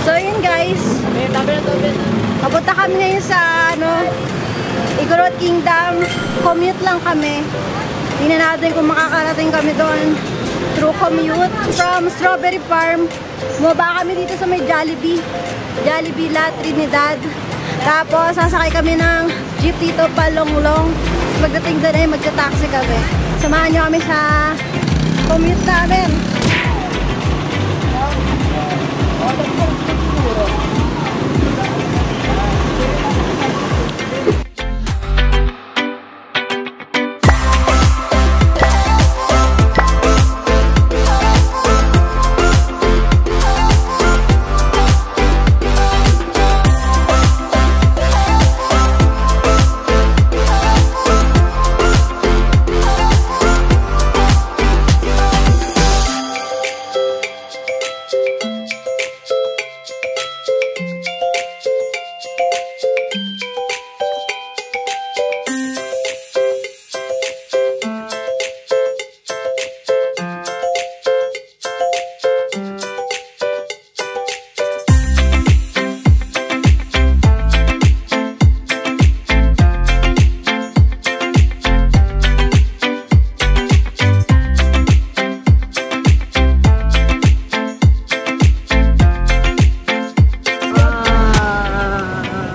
So yun guys, papunta kami ngayon sa Igorot Kingdom. Commute lang kami. Tingnan natin kung makakarating kami doon through commute from Strawberry Farm. Bumaba kami dito sa may Jollibee La Trinidad. Tapos sasakay kami ng jeep dito Palonglong. Pagdating doon ay magta-taxi kami. Samahan nyo kami sa commute namin.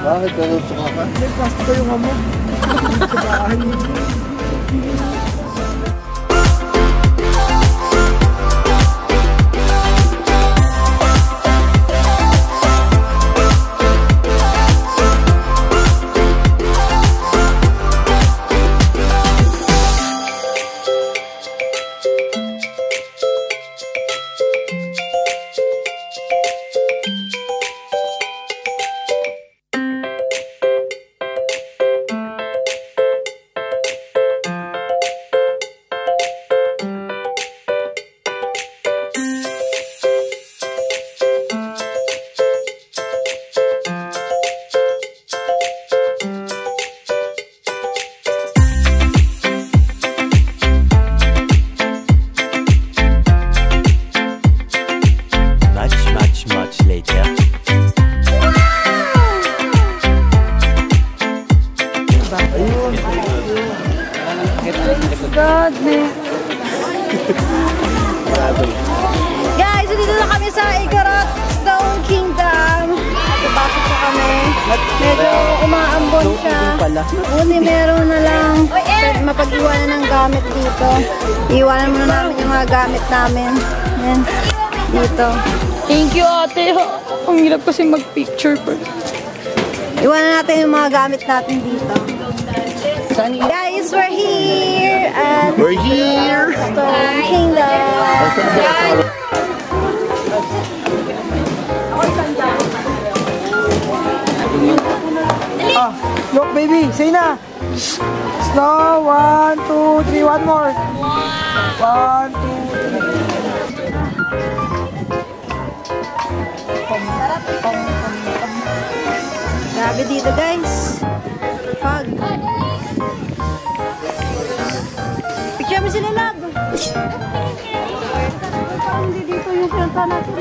Bakit ka doon sumaka? May pasta ko yung amo. Sa bahay. God, guys, dito na kami sa Igorot Stone Kingdom. Pasok na kami. Medyo umaambon siya. Uni meron na lang mapag-iwanan ng gamit dito. Iwanan muna namin yung mga gamit namin. Yan. Dito. Thank you, ate. Ang hirap kasi mag-picture pa. Iwanan natin yung mga gamit natin dito. Guys, we're here at Stone Kingdom. Look, baby, say na. Slow, 1, 2, 3, one more. 1, 2, 3. Grabe dito, guys. Pag. Picture mo sila, love. Parang hindi dito yung pinunta natin.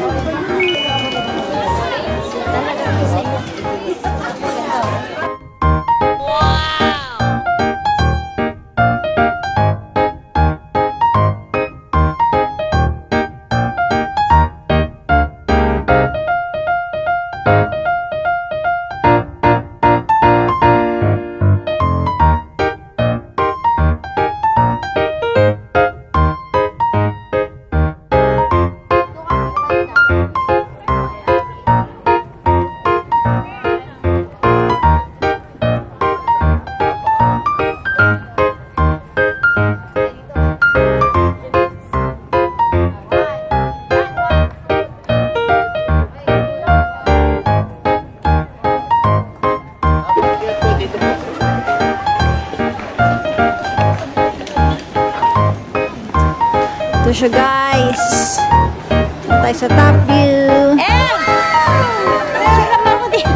Ito siya, guys. Tayo sa top view. Sarap ako din.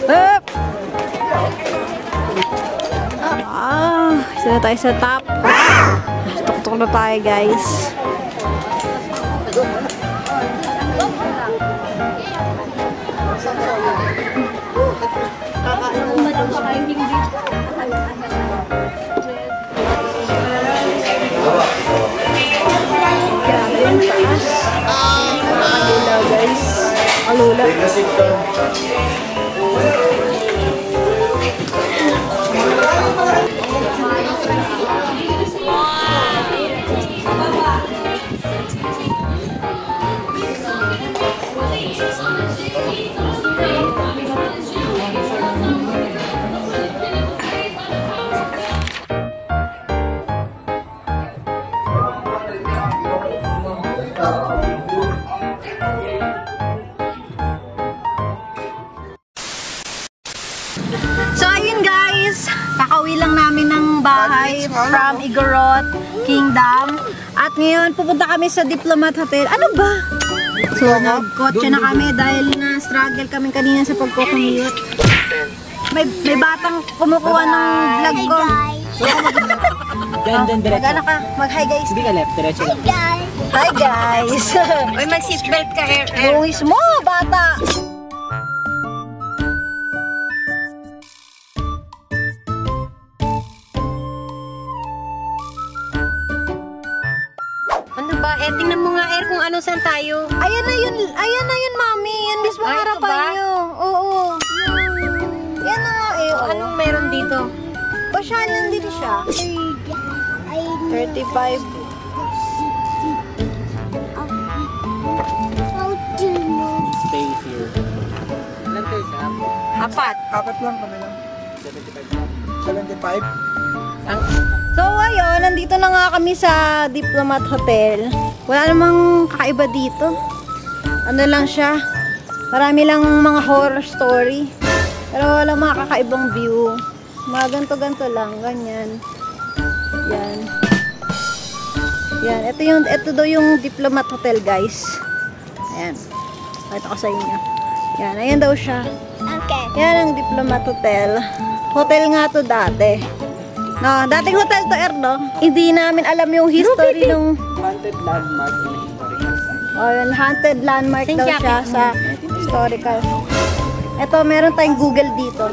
Up! Isa na tayo sa top. Tuk-tuk na tayo, guys. Grabe yung taas. Alula, guys. Alula. So ayun guys, kakauwi lang namin ng bahay from Igorot Kingdom. At ngayon pupunta kami sa Diplomat Hotel. Ano ba? So nagkotse na kami dahil na-struggle kami kanina sa pagko-commute. May batang kumukuha ng vlog ko. Mag-ano ka? Mag-hi guys. Hindi ka left, diretso lang. Hi guys. Uy, mag-seatbelt ka, Buwis mo, bata. Ano ba? Tingnan mo nga, kung ano saan tayo. Ayan na yun, mami. Yan mismo Ay, ito harapan ba? nyo. Oo. Yan na nga eh. O, anong meron dito? Pasyalan din siya. 35. Stay here. Ilan kayo sa apo? Apat. Apat lang kami lang. 75. So ayun, nandito na nga kami sa Diplomat Hotel. Wala namang kakaiba dito. Ano lang siya. Marami lang mga horror story. Pero wala mga kakaibang view. Mga ganto-ganto lang, ganyan. Yan. Yan, ito daw yung Diplomat Hotel, guys. Ayan. Pakita ko sa inyo. Yan, ayan daw siya. Okay. Yan ang Diplomat Hotel. Hotel nga to dati. No, dating hotel to, no? Hindi namin alam yung history nung... Haunted landmark in a historical site. Oh, yun, haunted landmark Yung daw jacket siya mo. sa historical. Ito, meron tayong Google dito.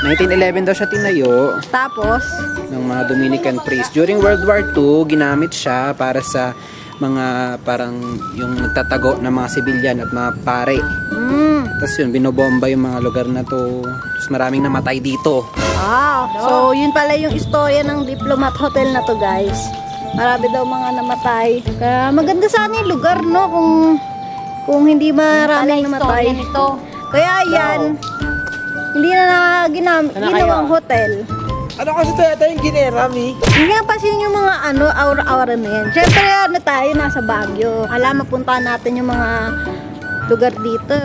1911 daw siya tinayo Tapos, ng mga Dominican priest. During World War II, ginamit siya para sa mga parang yung nagtatago ng mga sibilyan at mga pare. Tapos yun, binobomba yung mga lugar na to. Tapos maraming namatay dito. so yun pala yung istorya ng Diplomat Hotel na to, guys. Marami daw mga namatay. Kaya maganda sana yung lugar, no? Kung hindi maraming namatay. Nito. Kaya yan, hindi na ginawang hotel. Ano kasi ito yung ginera, Mi? Hindi nga pasin yung mga aura-aura na yan. Siyempre, tayo nasa Baguio. Alam, mapuntahan natin yung mga lugar dito.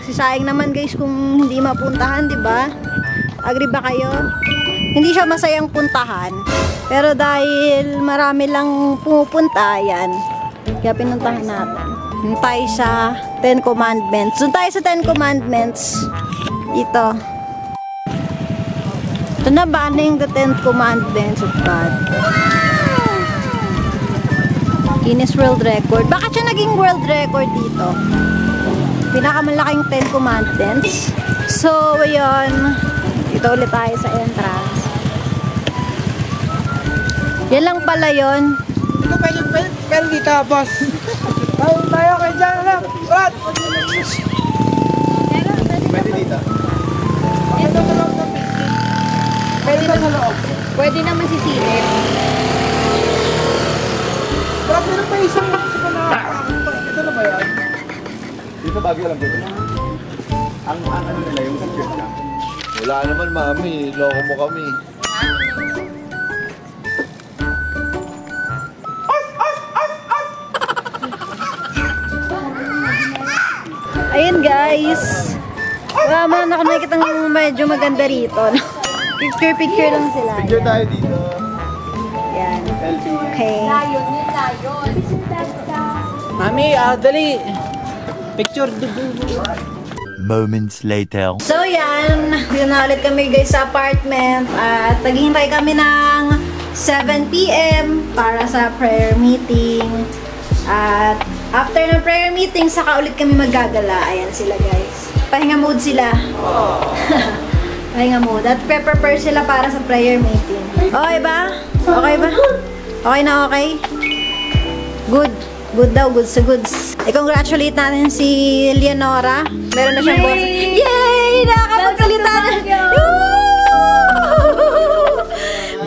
Kasi sayang naman guys kung hindi mapuntahan, di ba? Agree ba kayo? Hindi siya masayang puntahan. Pero dahil marami lang pumupunta, yan. Kaya pinuntahan natin. Doon tayo sa Ten Commandments. Doon tayo sa Ten Commandments. Ito. Ito na ba? Ano yung the 10th commandments of God? Guinness World Record. Bakit siya naging world record dito? Pinakamalaking 10 commandments. So, ayun. Dito ulit tayo sa entrance. Yan lang pala yun. Ito pwede dito, boss. Tayo kayo dyan, alam. Brad! Pwede dito. Pwede na sa loob. Pwede naman sisilip. Brad, meron pa isang sa na. Ito na ba yan? Dito Baguio lang dito. Ang ano nila yung church na. Wala naman mami, loko mo kami. Ayun guys. Wala man ako nakikita ng medyo maganda rito. Picture lang sila. Picture tayo dito. Yan. Selfie. Okay. Layon, yun layon. Mami, dali. Picture. Moments later. So yan, yun na ulit kami guys sa apartment at naghihintay kami ng 7 PM para sa prayer meeting. At after ng prayer meeting, saka ulit kami maggagala. Ayan sila guys. Pahinga mode sila. Pahinga mode. At prepare sila para sa prayer meeting. Okay ba? Okay ba? Okay na okay? Good. Good daw, goods sa goods. I-congratulate natin si Leonora. Meron na siyang boss. Yay! Nakakapagsalita na.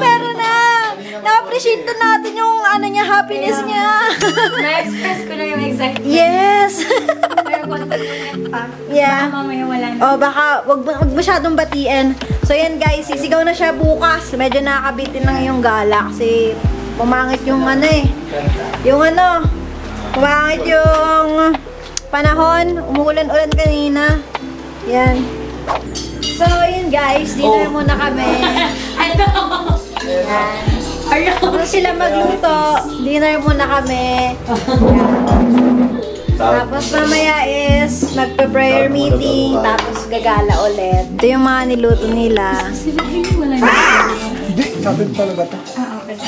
Meron na! Na-appreciate na natin yung ano niya, happiness niya. Na-express ko na yung exact. Yes! Pero kontak ko na yung pack. Yeah. Baka mamaya wala na. Oh, baka wag masyadong batiin. So yan guys, sisigaw na siya bukas. Medyo nakakabitin lang yung gala kasi pumangit yung ano eh. Yung ano, pumangit yung panahon. Umuulan-ulan kanina. Yan. So yun guys, dinner muna kami. Ano? Yan. Tapos sila magluto, dinner muna kami. Tapos mamaya is magpa-prayer meeting, tapos gagala ulit. Ito yung mga niluto nila. Sila hindi wala na. Hindi, sabi ko talaga to. Okay.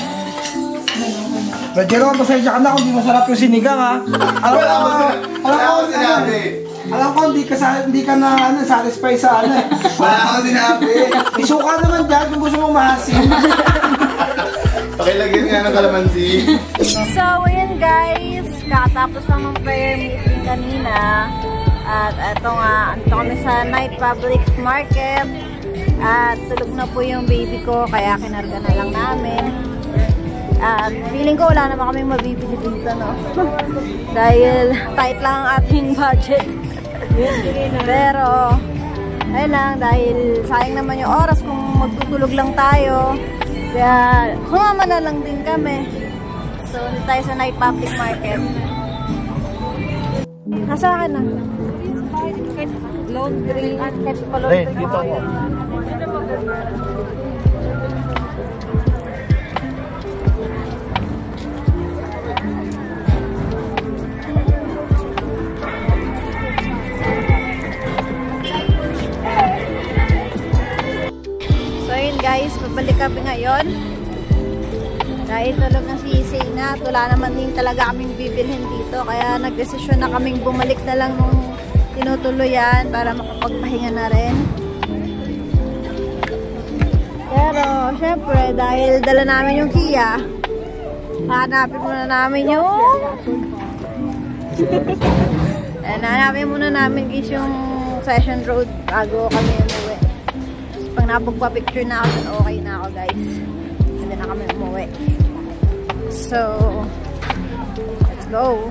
Pero pasensya ka na kung di masarap yung sinigang ha. Wala akong sinabi. Alam ko hindi ka na satisfy sa ano eh. Wala akong sinabi. Isuka naman dyan kung gusto mong mahasin. Pakilagyan nga ng kalamansi. So, ayan guys, katapos lang ng prayer meeting kanina. At eto nga, andito kami sa Night Public Market. At tulog na po yung baby ko, kaya kinarga na lang namin. At feeling ko wala naman kaming mabibili dito, no? Dahil tight lang ang ating budget. Pero, ayun lang, dahil sayang naman yung oras kung magtutulog lang tayo. Kaya, sumama na lang din kami. So, dito tayo sa Night Public Market. Nasa akin na? Laundry. Kahit pa laundry. dito ako. So, yun guys, pabalik kami ngayon. Dahil tulog na si Zayna, wala naman din talaga kaming bibilhin dito. Kaya nagdesisyon na kaming bumalik na lang nung tinutuluyan para makapagpahinga na rin. Pero, syempre, dahil dala namin yung Kia, hanapin muna namin yung... hanapin muna namin guys yung Session Road bago kami umuwi. Pag napagpa-picture na ako, okay na ako guys. Hindi na kami umuwi. So, let's go.